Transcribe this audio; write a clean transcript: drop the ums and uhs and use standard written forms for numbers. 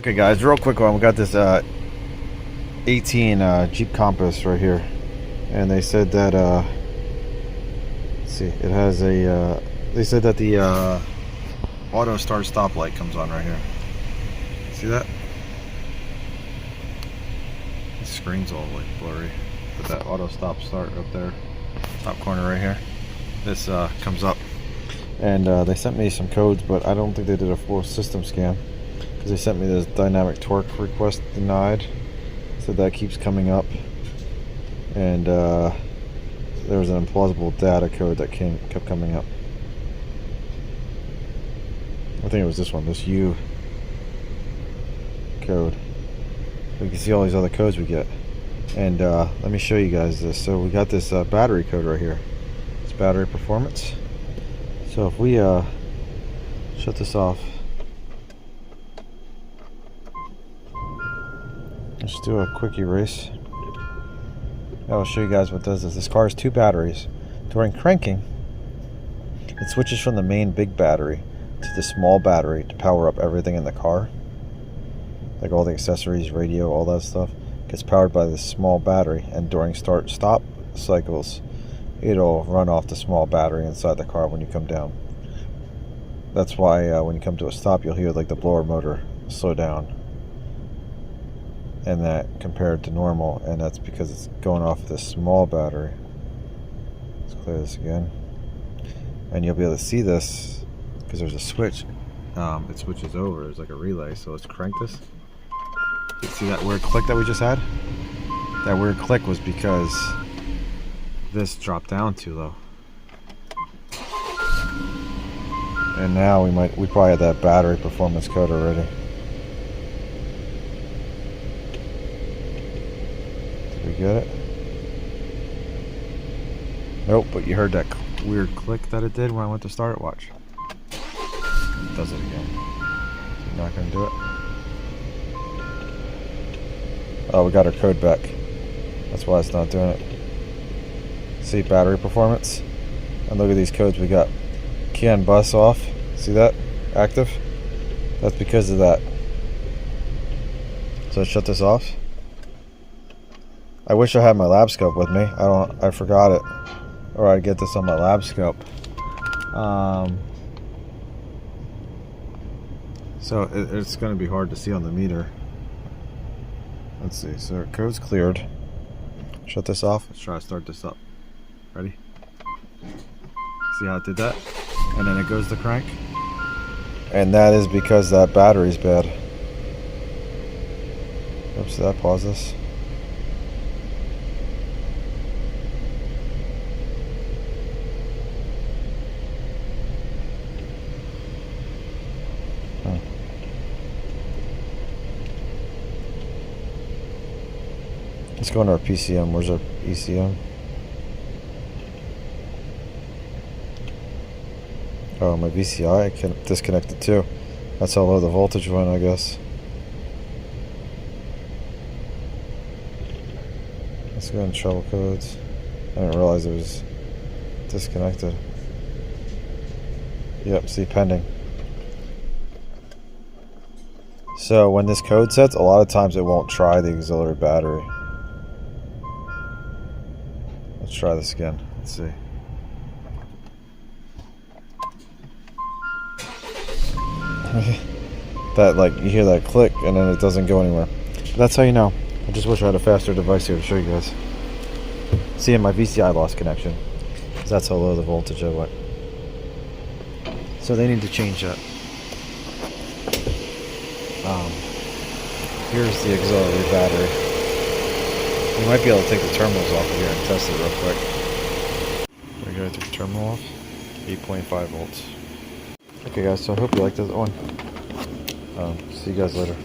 Okay guys, real quick one. We got this 18 Jeep Compass right here, and they said that let's see, it has a they said that the auto start stop light comes on right here. See that? The screen's all like blurry, but that auto stop start up there, top corner right here, this comes up. And they sent me some codes, but I don't think they did a full system scan, because they sent me this dynamic torque request denied. So that keeps coming up, and there was an implausible data code that kept coming up. I think it was this one, this U code. You can see all these other codes we get, and let me show you guys this. So we got this battery code right here. It's battery performance. So if we shut this off, let's do a quick erase. I'll show you guys what does this. This car has 2 batteries. During cranking, it switches from the main big battery to the small battery to power up everything in the car. Like all the accessories, radio, all that stuff gets powered by this small battery, and during start-stop cycles, it'll run off the small battery inside the car when you come down. That's why when you come to a stop, you'll hear like the blower motor slow down, and that compared to normal, and that's because it's going off this small battery. Let's clear this again, and you'll be able to see this because there's a switch. It switches over. It's like a relay. So let's crank this. See that weird click that we just had? That weird click was because this dropped down too low. And now we probably had that battery performance code already. Did we get it? Nope, but you heard that weird click that it did when I went to start it. Watch. It does it again. So not gonna do it. Oh, we got our code back. That's why it's not doing it. See, battery performance, and look at these codes we got. CAN bus off, see that? Active. That's because of that. So let's shut this off. I wish I had my lab scope with me. I forgot it. Or I'd get this on my lab scope. So it's going to be hard to see on the meter. Let's see. So our code's cleared. Shut this off. Let's try to start this up. Ready? See how it did that? And then it goes to crank. And that is because that battery's bad. Oops, did I pause this? Let's go into our PCM. Where's our ECM? Oh, my VCI, I can disconnect it too. That's how low the voltage went, I guess. Let's go in trouble codes. I didn't realize it was disconnected. Yep, see, pending. So when this code sets, a lot of times it won't try the auxiliary battery. Let's try this again. Let's see. That, like, you hear that click and then it doesn't go anywhere. But that's how you know. I just wish I had a faster device here to show you guys. See, my VCI lost connection, because that's how low the voltage I went. So they need to change that. Here's the auxiliary battery. You might be able to take the terminals off of here and test it real quick. There we go, I took the terminal off. 8.5 volts. Okay guys, so I hope you liked this one. See you guys later.